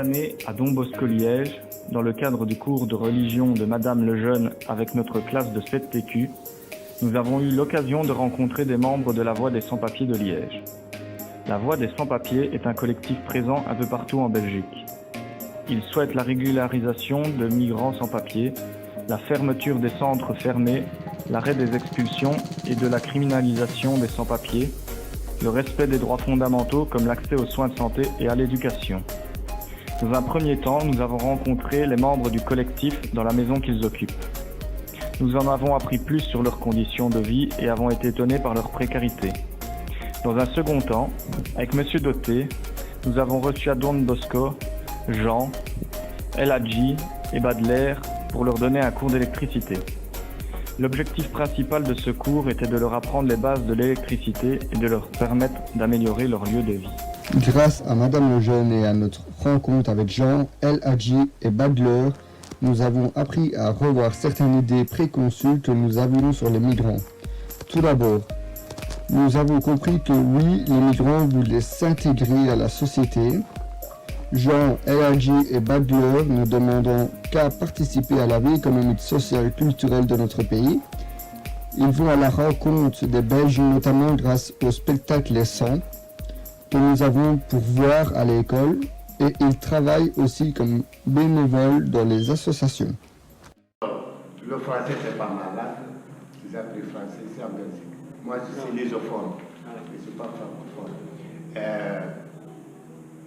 année, à Don Bosco Liège, dans le cadre du cours de religion de Madame Lejeune avec notre classe de 7TQ, nous avons eu l'occasion de rencontrer des membres de la Voix des Sans-Papiers de Liège. La Voix des Sans-Papiers est un collectif présent un peu partout en Belgique. Il souhaite la régularisation de migrants sans papiers, la fermeture des centres fermés, l'arrêt des expulsions et de la criminalisation des sans-papiers, le respect des droits fondamentaux comme l'accès aux soins de santé et à l'éducation. Dans un premier temps, nous avons rencontré les membres du collectif dans la maison qu'ils occupent. Nous en avons appris plus sur leurs conditions de vie et avons été étonnés par leur précarité. Dans un second temps, avec M. Doté, nous avons reçu à Don Bosco, Jean, El Hadji et Badler pour leur donner un cours d'électricité. L'objectif principal de ce cours était de leur apprendre les bases de l'électricité et de leur permettre d'améliorer leur lieu de vie. Grâce à Madame Lejeune et à notre rencontre avec Jean, El Hadji et Badler, nous avons appris à revoir certaines idées préconçues que nous avions sur les migrants. Tout d'abord, nous avons compris que oui, les migrants voulaient s'intégrer à la société. Jean, El Hadji et Badler ne demandant qu'à participer à la vie économique, sociale et culturelle de notre pays. Ils vont à la rencontre des Belges, notamment grâce au spectacle Les 100 que nous avons pour voir à l'école, et ils travaillent aussi comme bénévoles dans les associations. Le français, c'est pas ma langue. Ils apprennent le français ici en Belgique. Moi, je suis lusophone. Je ne suis pas francophone.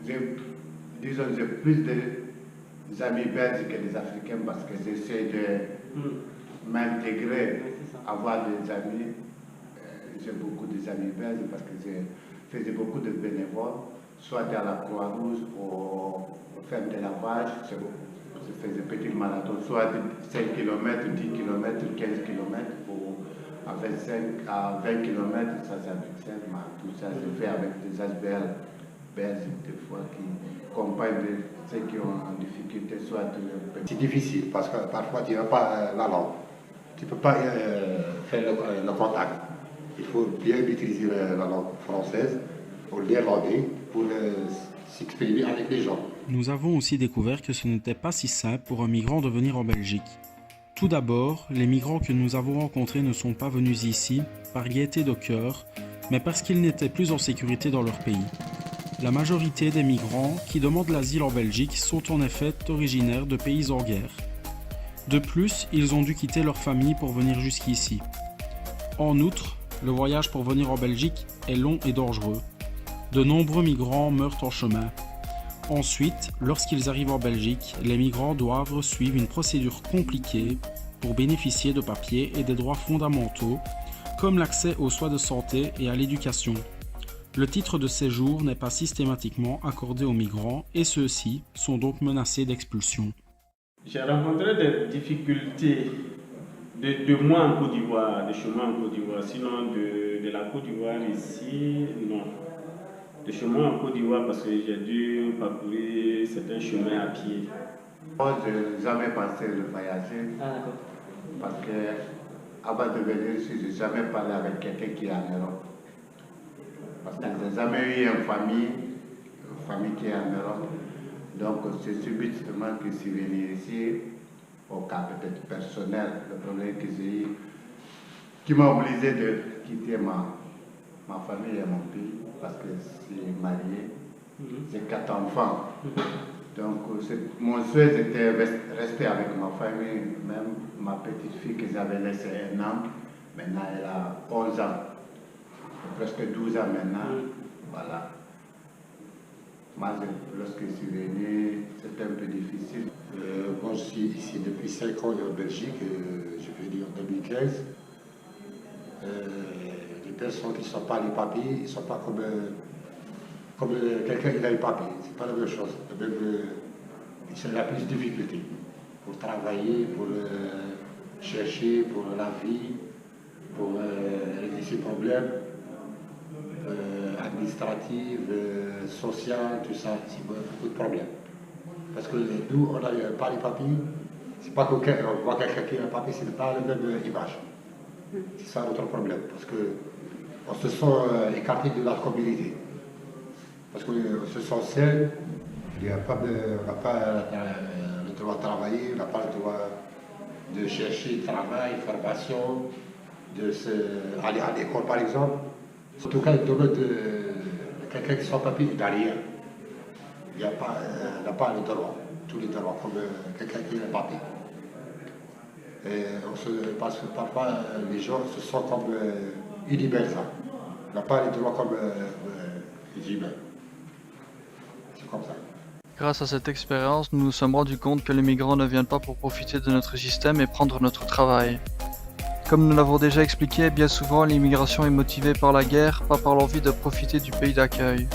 J'ai plus d'amis belges que des Africains parce que j'essaie de m'intégrer, avoir des amis. J'ai beaucoup d'amis belges parce que je faisais beaucoup de bénévoles, soit à la Croix-Rouge ou faire des lavages. Je faisais des petits marathons, soit 5 km, 10 km, 15 km, ou à 25 à 20 km, ça c'est avec ça, tout ça se fait avec des ASBL belges, des fois qui accompagnent ceux qui ont en difficulté, soit c'est difficile parce que parfois tu n'as pas la langue, tu ne peux pas faire le contact. Il faut bien maîtriser la langue française ou le néerlandais pour s'exprimer avec les gens. Nous avons aussi découvert que ce n'était pas si simple pour un migrant de venir en Belgique. Tout d'abord, les migrants que nous avons rencontrés ne sont pas venus ici par gaieté de cœur, mais parce qu'ils n'étaient plus en sécurité dans leur pays. La majorité des migrants qui demandent l'asile en Belgique sont en effet originaires de pays en guerre. De plus, ils ont dû quitter leur famille pour venir jusqu'ici. En outre, le voyage pour venir en Belgique est long et dangereux. De nombreux migrants meurent en chemin. Ensuite, lorsqu'ils arrivent en Belgique, les migrants doivent suivre une procédure compliquée pour bénéficier de papiers et des droits fondamentaux, comme l'accès aux soins de santé et à l'éducation. Le titre de séjour n'est pas systématiquement accordé aux migrants et ceux-ci sont donc menacés d'expulsion. J'ai rencontré des difficultés de moi en Côte d'Ivoire, de chemin en Côte d'Ivoire, sinon de la Côte d'Ivoire ici, non. De chemin en Côte d'Ivoire parce que j'ai dû parcourir certains chemins à pied. Moi, je n'ai jamais pensé le voyager parce que avant de venir ici, je n'ai jamais parlé avec quelqu'un qui est en Europe. Parce que je n'ai jamais eu une famille qui est en Europe. Donc c'est subitement que je suis venu ici, au cas peut-être personnel, le problème que j'ai eu, qui m'a obligé de quitter ma famille et mon pays, parce que je suis marié, j'ai 4 enfants. Donc mon souhait était rester avec ma famille, même ma petite fille que j'avais laissée 1 an, maintenant elle a 11 ans. Presque 12 ans maintenant, voilà. Moi, lorsque je suis venu, c'était un peu difficile. Moi, je suis ici depuis 5 ans en Belgique, je suis venu en 2015. Les personnes qui ne sont pas les papiers, ils ne sont pas comme quelqu'un qui a les papiers, c'est pas la même chose. C'est la plus difficulté pour travailler, pour chercher, pour la vie, pour régler ses problèmes. Administrative, sociale, tout ça, c'est beaucoup de problèmes. Parce que nous, on n'a pas les papiers, c'est pas qu'on voit quelqu'un qui a un papier, c'est pas la même image. C'est ça notre problème, parce qu'on se sent écarté de la communauté. Parce qu'on se sent seul, Il n'a pas, on n'a pas le droit de travailler, on n'a pas le droit de chercher travail, formation, aller à l'école par exemple. En tout cas, le domaine de quelqu'un qui sans papier, il n'a rien. Il n'a pas le droit, tous les droits, comme quelqu'un qui n'a papier. Et parce que parfois, les gens se sentent comme illibérés. On n'a pas les droits comme les humains. C'est comme ça. Grâce à cette expérience, nous nous sommes rendus compte que les migrants ne viennent pas pour profiter de notre système et prendre notre travail. Comme nous l'avons déjà expliqué, bien souvent l'immigration est motivée par la guerre, pas par l'envie de profiter du pays d'accueil.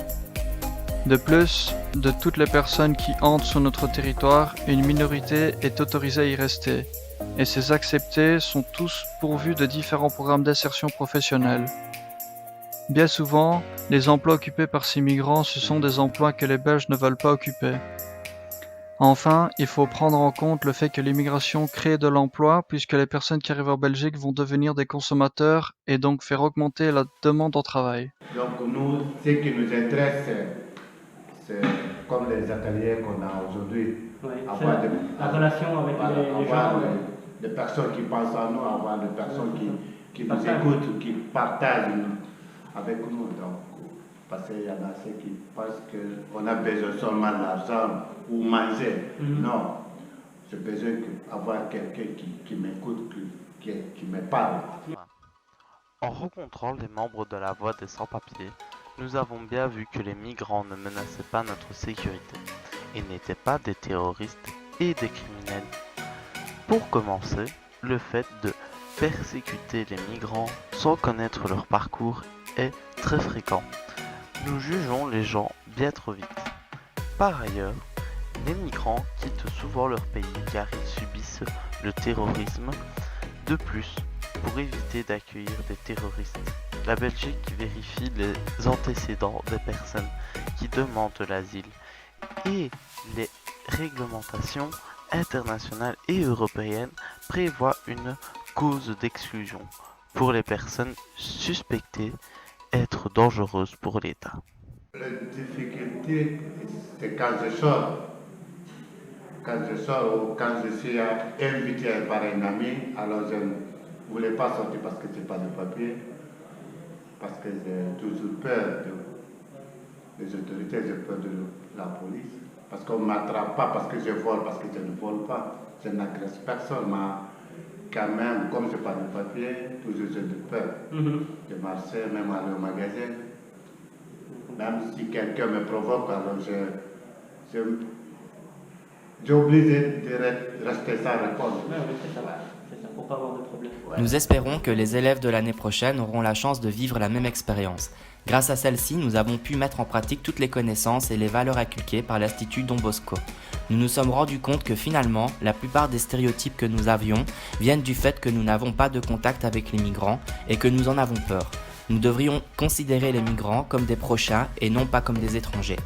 De plus, de toutes les personnes qui entrent sur notre territoire, une minorité est autorisée à y rester, et ces acceptés sont tous pourvus de différents programmes d'insertion professionnelle. Bien souvent, les emplois occupés par ces migrants, ce sont des emplois que les Belges ne veulent pas occuper. Enfin, il faut prendre en compte le fait que l'immigration crée de l'emploi puisque les personnes qui arrivent en Belgique vont devenir des consommateurs et donc faire augmenter la demande en travail. Donc nous, ce qui nous intéresse, c'est comme les ateliers qu'on a aujourd'hui. Oui, Avoir la relation avec les gens. Des personnes qui pensent à nous, avoir des personnes qui nous écoutent, qui partagent avec nous. Donc, parce qu'il y en a ceux qui pensent qu'on a besoin seulement d'argent ou manger. Non, j'ai besoin d'avoir quelqu'un qui m'écoute, qui me parle. En rencontrant les membres de la Voix des Sans-Papiers, nous avons bien vu que les migrants ne menaçaient pas notre sécurité et n'étaient pas des terroristes et des criminels. Pour commencer, le fait de persécuter les migrants sans connaître leur parcours est très fréquent. Nous jugeons les gens bien trop vite. Par ailleurs, les migrants quittent souvent leur pays car ils subissent le terrorisme. De plus, pour éviter d'accueillir des terroristes, la Belgique vérifie les antécédents des personnes qui demandent l'asile et les réglementations internationales et européennes prévoient une cause d'exclusion pour les personnes suspectées être dangereuses pour l'État. La difficulté, c'est quand je sors. Quand je sors ou quand je suis invité par un ami, alors je ne voulais pas sortir parce que je n'ai pas de papier, parce que j'ai toujours peur des autorités, j'ai peur de la police, parce qu'on ne m'attrape pas parce que je vole, parce que je ne vole pas, je n'agresse personne, mais quand même, comme je n'ai pas de papier, toujours j'ai de peur. Je marchais, même aller au magasin, même si quelqu'un me provoque, alors j'ai obligé de rester sans répondre. C'est ça, pour pas avoir de problème. Nous espérons que les élèves de l'année prochaine auront la chance de vivre la même expérience. Grâce à celle-ci, nous avons pu mettre en pratique toutes les connaissances et les valeurs inculquées par l'Institut Don Bosco. Nous nous sommes rendus compte que finalement, la plupart des stéréotypes que nous avions viennent du fait que nous n'avons pas de contact avec les migrants et que nous en avons peur. Nous devrions considérer les migrants comme des prochains et non pas comme des étrangers.